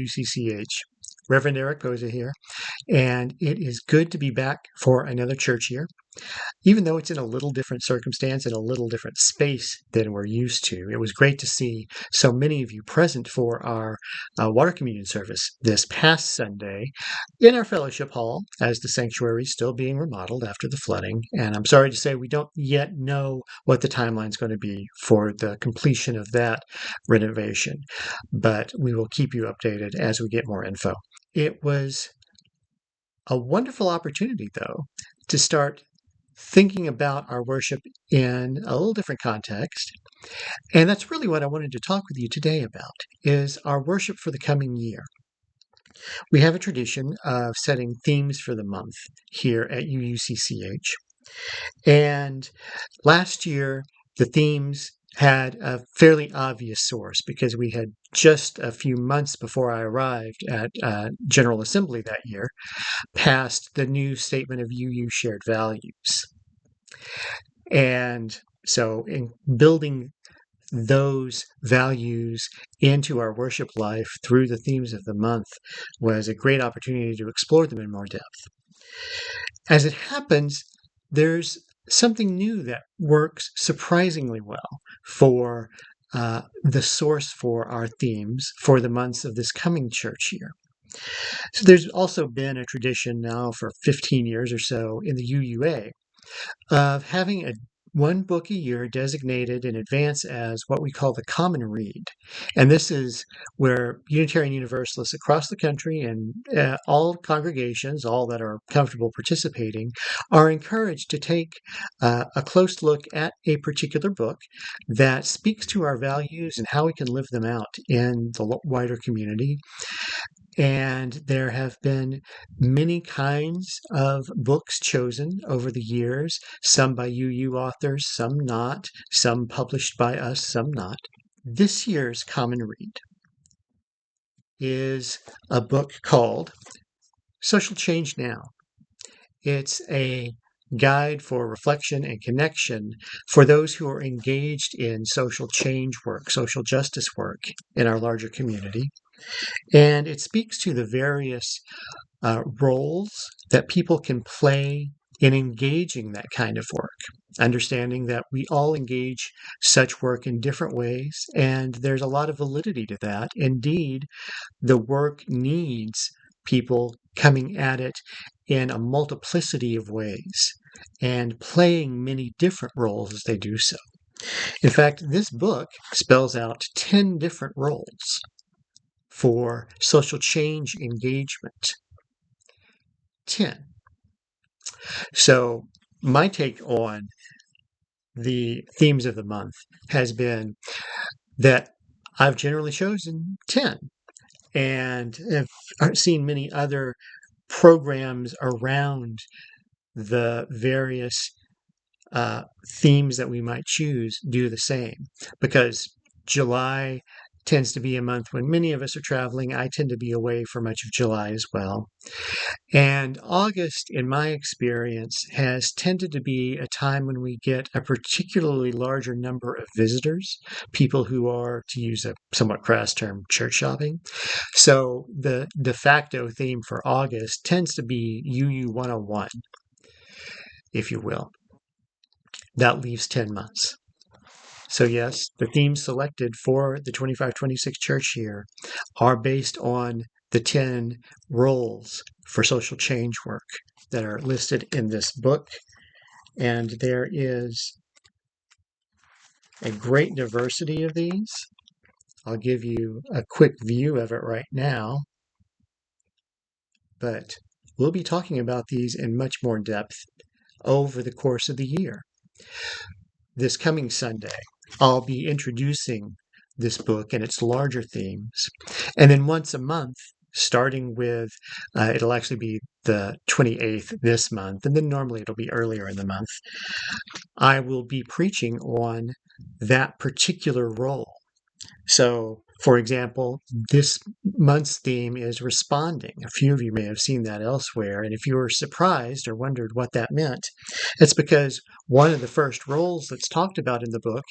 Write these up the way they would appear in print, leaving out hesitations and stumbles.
UCCH. Reverend Eric Boza here, and it is good to be back for another church year, even though it's in a little different circumstance and a little different space than we're used to. It was great to see so many of you present for our water communion service this past Sunday in our fellowship hall, as the sanctuary is still being remodeled after the flooding. And I'm sorry to say we don't yet know what the timeline is going to be for the completion of that renovation, but we will keep you updated as we get more info. It was a wonderful opportunity, though, to start thinking about our worship in a little different context. And that's really what I wanted to talk with you today about, is our worship for the coming year. We have a tradition of setting themes for the month here at UUCCH. And last year, the themes had a fairly obvious source because we had just a few months before I arrived at General Assembly that year passed the new Statement of UU Shared Values. And so in building those values into our worship life through the themes of the month was a great opportunity to explore them in more depth. As it happens, there's something new that works surprisingly well for the source for our themes for the months of this coming church year. So there's also been a tradition now for 15 years or so in the UUA of having one book a year designated in advance as what we call the Common Read. And this is where Unitarian Universalists across the country and all congregations, all that are comfortable participating, are encouraged to take a close look at a particular book that speaks to our values and how we can live them out in the wider community. And there have been many kinds of books chosen over the years, some by UU authors, some not, some published by us, some not. This year's Common Read is a book called Social Change Now. It's a guide for reflection and connection for those who are engaged in social change work, social justice work in our larger community. And it speaks to the various roles that people can play in engaging that kind of work, understanding that we all engage such work in different ways, and there's a lot of validity to that. Indeed, the work needs people coming at it in a multiplicity of ways and playing many different roles as they do so. In fact, this book spells out 10 different roles for social change engagement. 10. So my take on the themes of the month has been that I've generally chosen 10 and have seen many other programs around the various themes that we might choose do the same, because July tends to be a month when many of us are traveling. I tend to be away for much of July as well. And August, in my experience, has tended to be a time when we get a particularly larger number of visitors, people who are, to use a somewhat crass term, church shopping. So the de facto theme for August tends to be UU 101, if you will. That leaves 10 months. So yes, the themes selected for the 25-26 church year are based on the 10 roles for social change work that are listed in this book. And there is a great diversity of these. I'll give you a quick view of it right now. But we'll be talking about these in much more depth over the course of the year. This coming Sunday, I'll be introducing this book and its larger themes. And then once a month, starting with, it'll actually be the 28th this month, and then normally it'll be earlier in the month, I will be preaching on that particular role. So, for example, this month's theme is responding. A few of you may have seen that elsewhere, and if you were surprised or wondered what that meant, it's because one of the first roles that's talked about in the book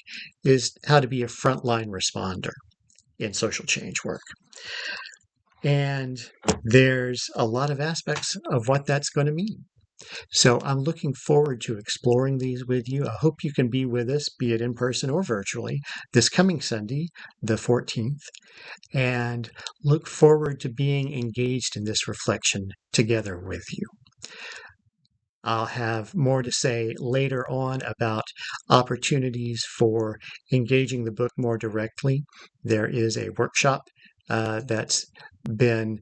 is how to be a frontline responder in social change work. And there's a lot of aspects of what that's going to mean. So I'm looking forward to exploring these with you. I hope you can be with us, be it in person or virtually, this coming Sunday, the 14th, and look forward to being engaged in this reflection together with you. I'll have more to say later on about opportunities for engaging the book more directly. There is a workshop that's been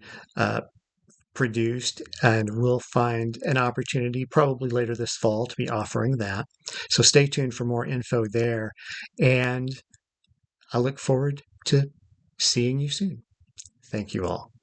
produced, and we'll find an opportunity probably later this fall to be offering that. So stay tuned for more info there. And I look forward to seeing you soon. Thank you all.